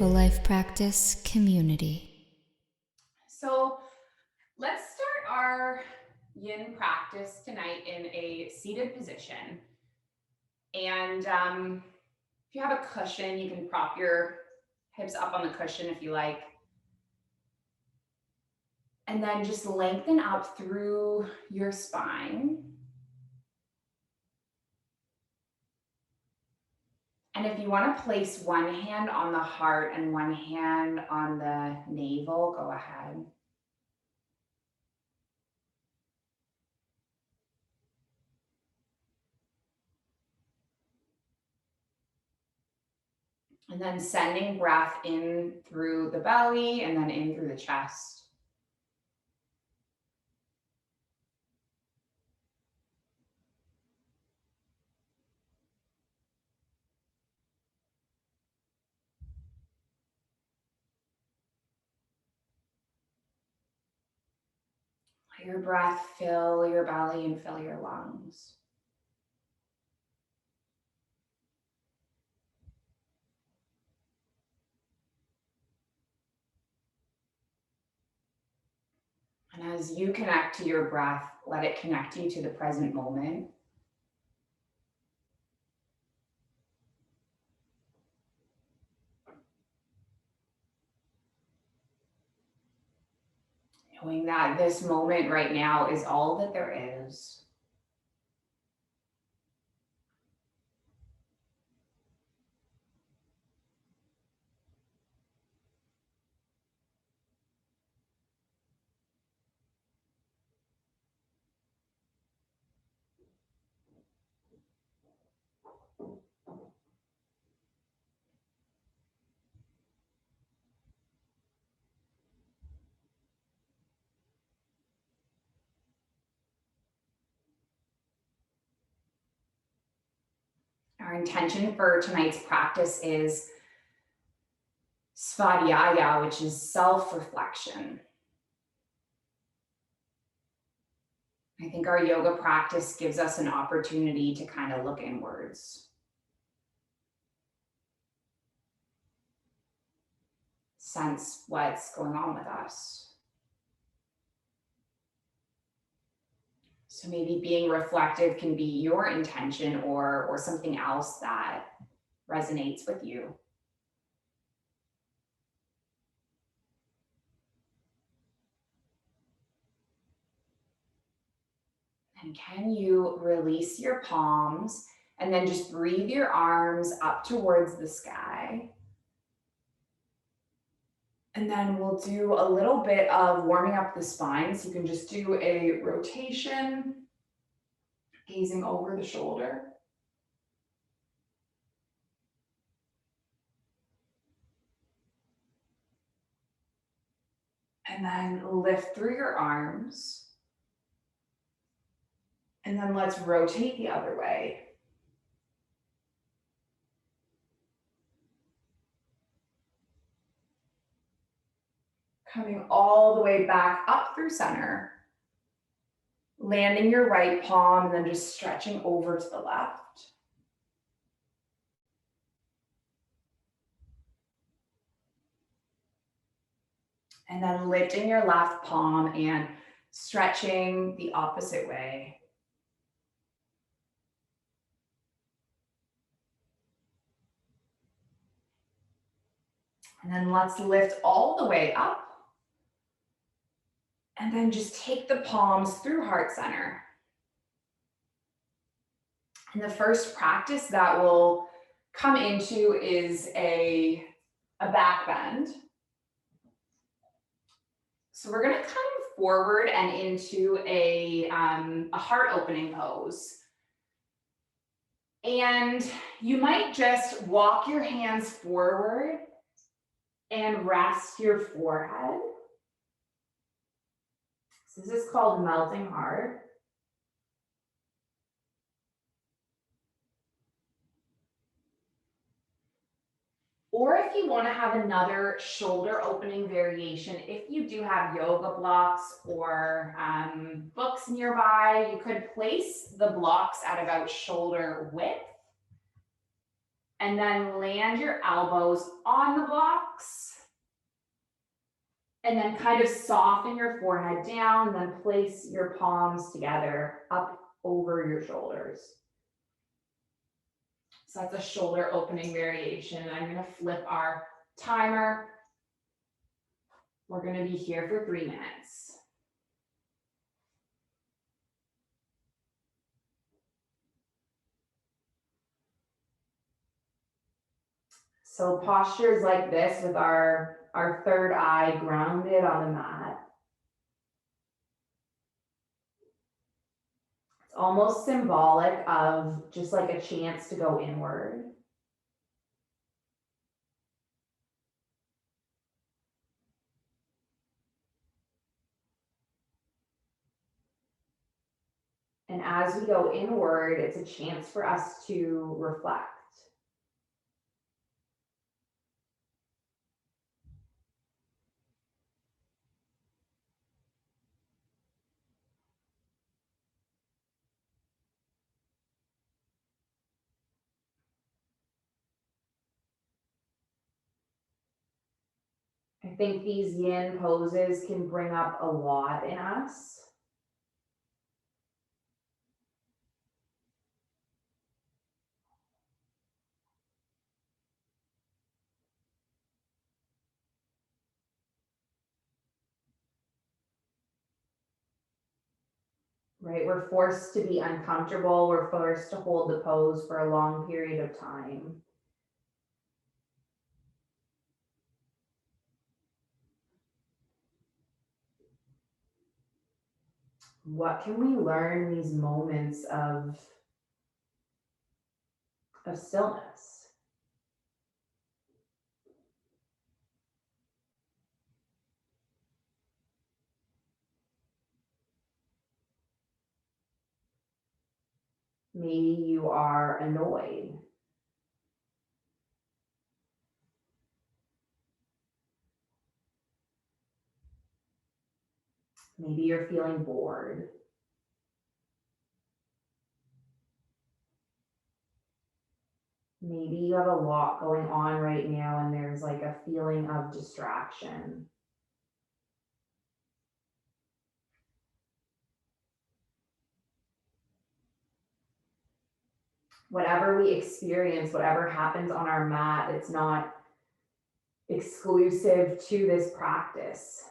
Mindful Life Practice community. So let's start our yin practice tonight in a seated position. And if you have a cushion, you can prop your hips up on the cushion if you like. And then just lengthen up through your spine. And if you want to place one hand on the heart and one hand on the navel, go ahead. And then sending breath in through the belly and then in through the chest. Let your breath fill your belly and fill your lungs. And as you connect to your breath, let it connect you to the present moment. Knowing that this moment right now is all that there is. Our intention for tonight's practice is svadhyaya, which is self-reflection. I think our yoga practice gives us an opportunity to kind of look inwards. Sense what's going on with us. So maybe being reflective can be your intention or something else that resonates with you. And can you release your palms and then just breathe your arms up towards the sky? And then we'll do a little bit of warming up the spine. So you can just do a rotation, gazing over the shoulder. And then lift through your arms. And then let's rotate the other way. Coming all the way back up through center. Landing your right palm and then just stretching over to the left. And then lifting your left palm and stretching the opposite way. And then let's lift all the way up. And then just take the palms through heart center. And the first practice that we'll come into is a back bend. So we're going to come forward and into a heart opening pose. And you might just walk your hands forward and rest your forehead. So this is called melting heart. Or if you want to have another shoulder opening variation, if you do have yoga blocks or books nearby, you could place the blocks at about shoulder width And then land your elbows on the blocks. And then kind of soften your forehead down, and then place your palms together up over your shoulders. So that's a shoulder opening variation. I'm going to flip our timer. We're going to be here for 3 minutes. So postures like this with our third eye grounded on the mat. It's almost symbolic of just like a chance to go inward. And as we go inward, it's a chance for us to reflect. I think these yin poses can bring up a lot in us. Right, we're forced to be uncomfortable. We're forced to hold the pose for a long period of time. What can we learn these moments of stillness? Maybe you are annoyed. Maybe you're feeling bored. Maybe you have a lot going on right now and there's like a feeling of distraction. Whatever we experience, whatever happens on our mat, it's not exclusive to this practice.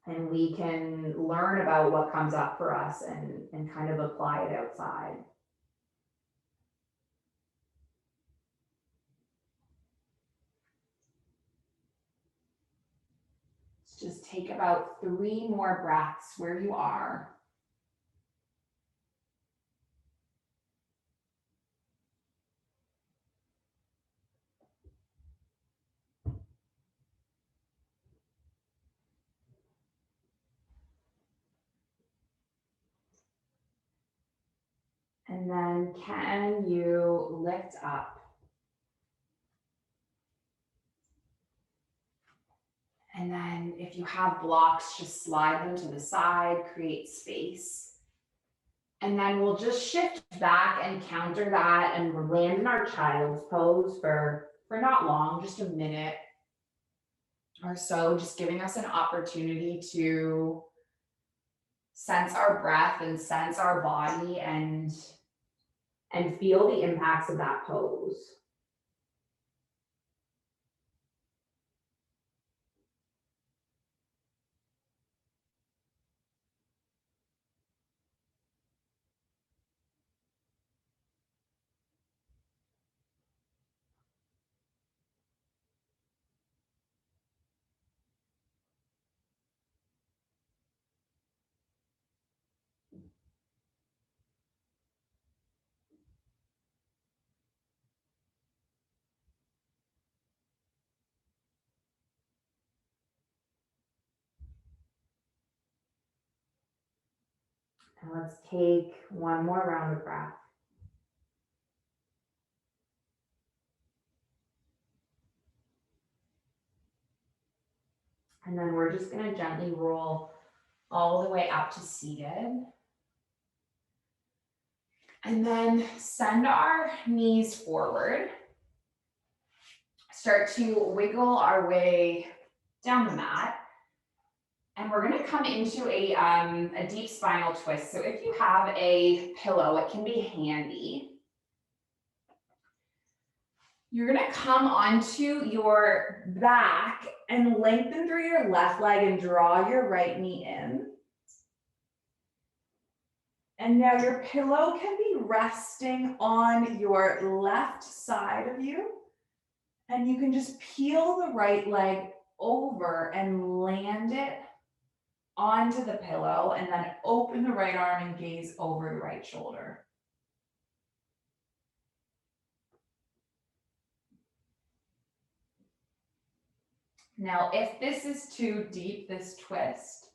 And we can learn about what comes up for us and kind of apply it outside. Let's just take about 3 more breaths where you are. And then can you lift up? And then if you have blocks, just slide them to the side, create space. And then we'll just shift back and counter that and land in our child's pose for not long, just a minute or so, just giving us an opportunity to sense our breath and sense our body and feel the impacts of that pose. And let's take one more round of breath. And then we're just going to gently roll all the way up to seated. And then send our knees forward. Start to wiggle our way down the mat. And we're going to come into a deep spinal twist. So if you have a pillow, it can be handy. You're going to come onto your back and lengthen through your left leg and draw your right knee in. And now your pillow can be resting on your left side of you. And you can just peel the right leg over and land it onto the pillow, and then open the right arm and gaze over the right shoulder. Now, if this is too deep, this twist,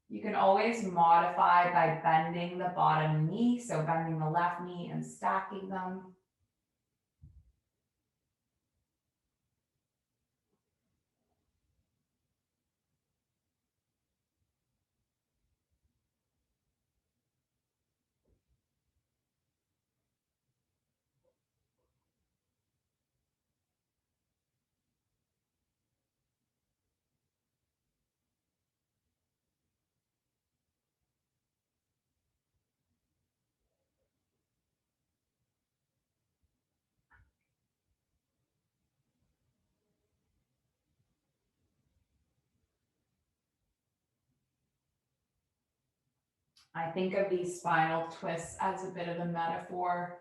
you can always modify by bending the bottom knee, so bending the left knee and stacking them. I think of these spinal twists as a bit of a metaphor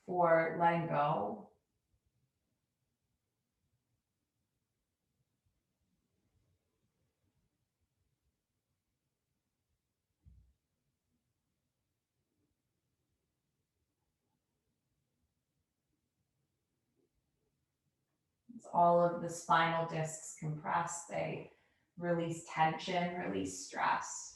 for letting go. As all of the spinal discs compress, they release tension, release stress.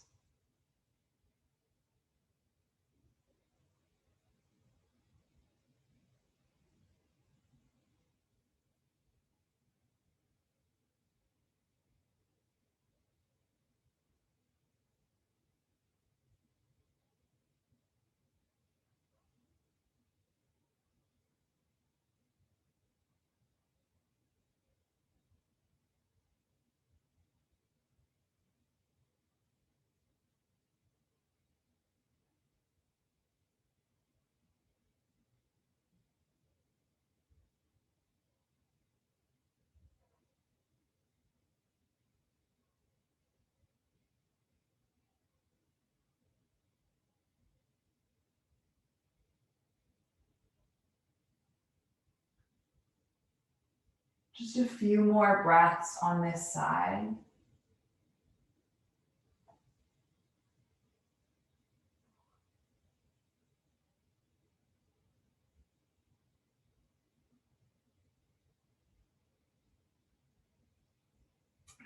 Just a few more breaths on this side.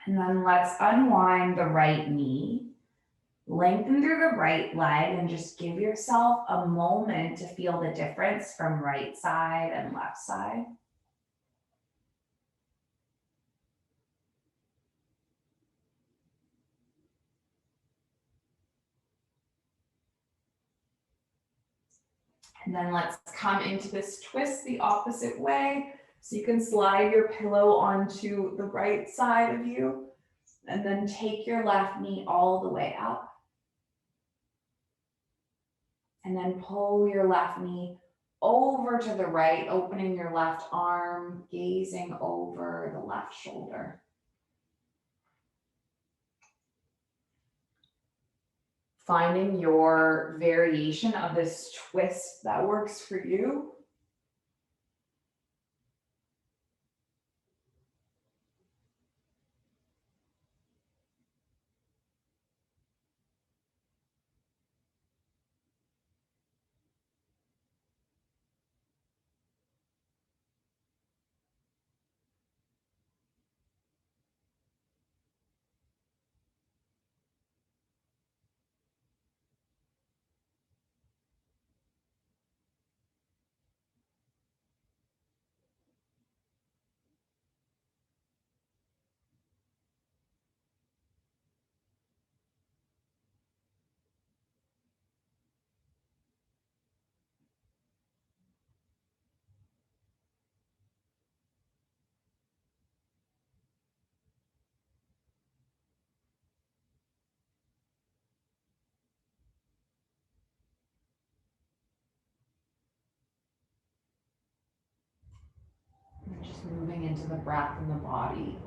And then let's unwind the right knee. Lengthen through the right leg and just give yourself a moment to feel the difference from right side and left side. And then let's come into this twist the opposite way. So you can slide your pillow onto the right side of you and then take your left knee all the way up. And then pull your left knee over to the right, opening your left arm, gazing over the left shoulder. Finding your variation of this twist that works for you. into the breath and the body.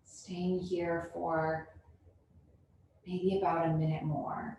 Staying here for maybe about a minute more.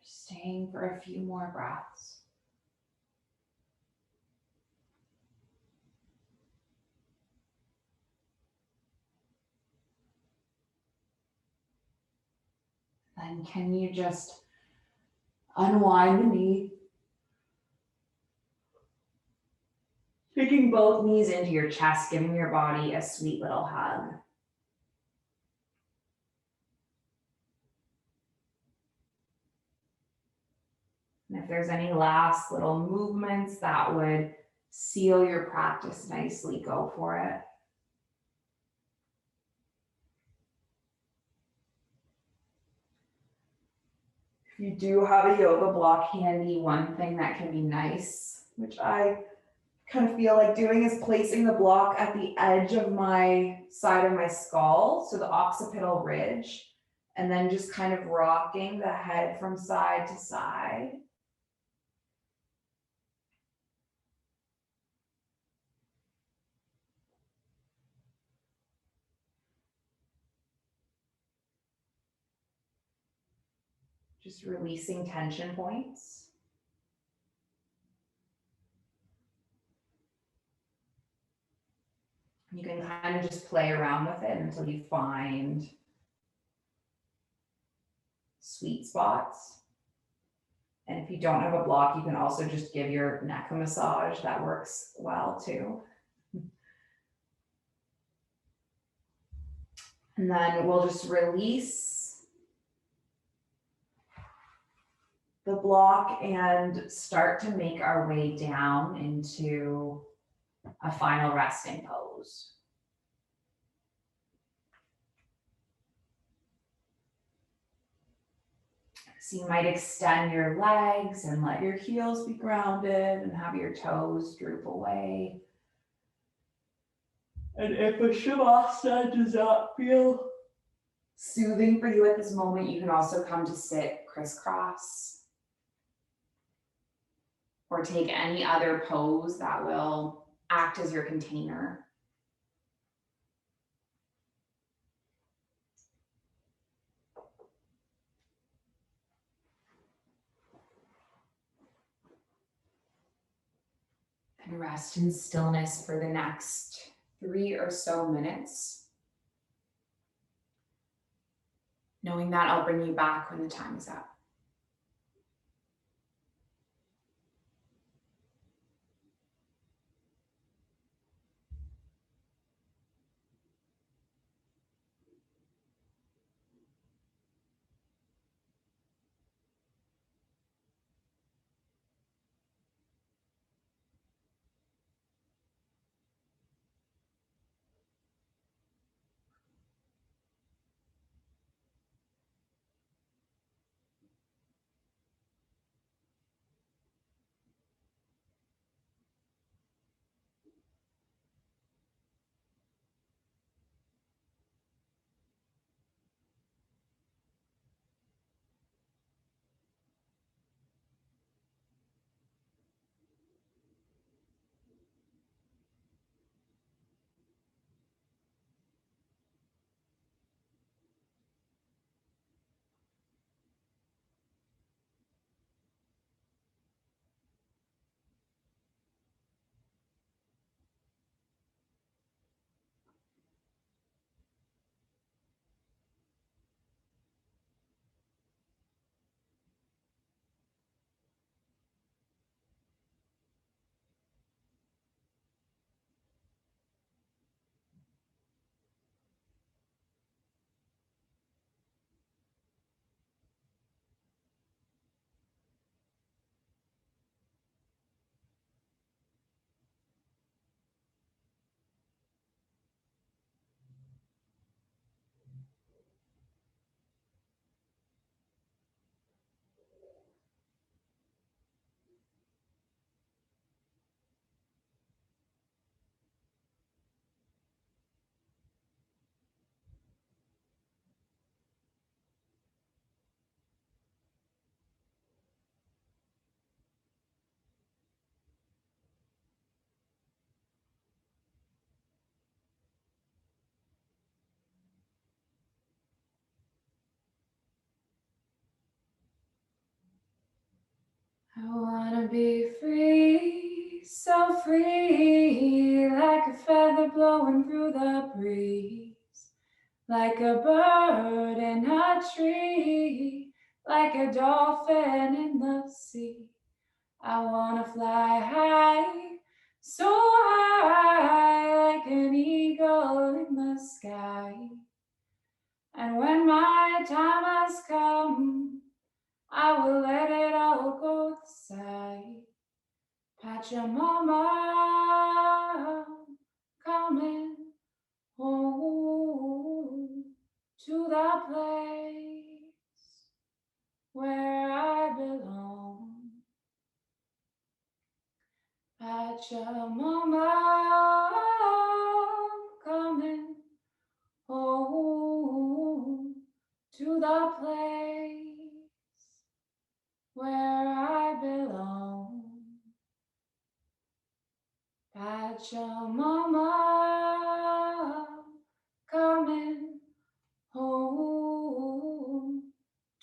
Staying for a few more breaths. Then can you just unwind the knee? Taking both knees into your chest, giving your body a sweet little hug. And if there's any last little movements that would seal your practice nicely, go for it. If you do have a yoga block handy, one thing that can be nice, which I kind of feel like doing, is placing the block at the edge of my side of my skull, so the occipital ridge, and then just kind of rocking the head from side to side. Just releasing tension points. You can kind of just play around with it until you find sweet spots. And if you don't have a block, you can also just give your neck a massage. That works well too. And then we'll just release the block and start to make our way down into a final resting pose. So you might extend your legs and let your heels be grounded and have your toes droop away. And if a shavasana does not feel soothing for you at this moment, you can also come to sit crisscross or take any other pose that will act as your container. And rest in stillness for the next 3 or so minutes, knowing that I'll bring you back when the time is up. I wanna be free, so free, like a feather blowing through the breeze, like a bird in a tree, like a dolphin in the sea. I wanna fly high, so high, like an eagle in the sky. And when my time has come, I will let it all go aside. Pachamama, coming home to the place where I belong. Pachamama, coming home to the place where I belong. Pachamama, coming home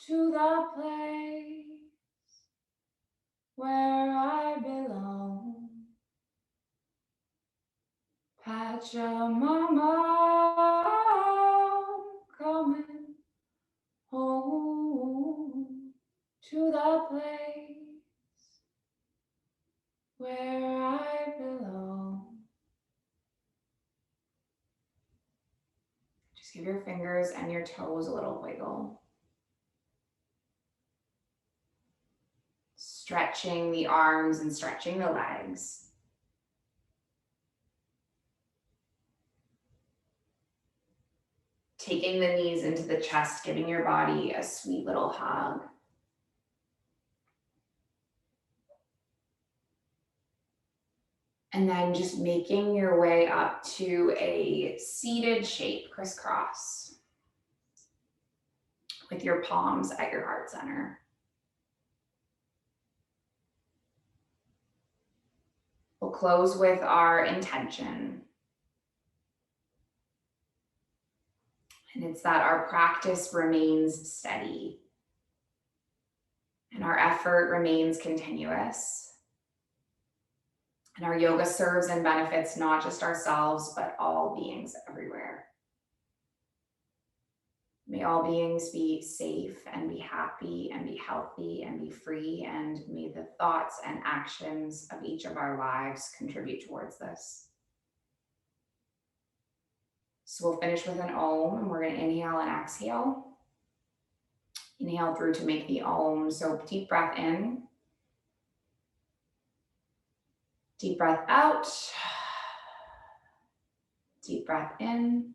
to the place where I belong. Pachamama, coming home to the place where I belong. Just give your fingers and your toes a little wiggle. Stretching the arms and stretching the legs. Taking the knees into the chest, giving your body a sweet little hug. And then just making your way up to a seated shape, crisscross, with your palms at your heart center. We'll close with our intention. And it's that our practice remains steady and our effort remains continuous. And our yoga serves and benefits not just ourselves, but all beings everywhere. May all beings be safe and be happy and be healthy and be free, and may the thoughts and actions of each of our lives contribute towards this. So we'll finish with an Om, and we're going to inhale and exhale. Inhale through to make the Om. So deep breath in. Deep breath out. Deep breath in.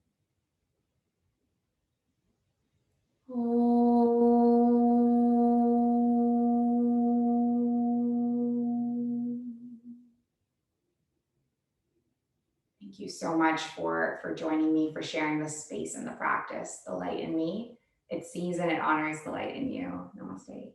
Thank you so much for joining me, for sharing this space and the practice. The light in me, it sees and it honors the light in you. Namaste.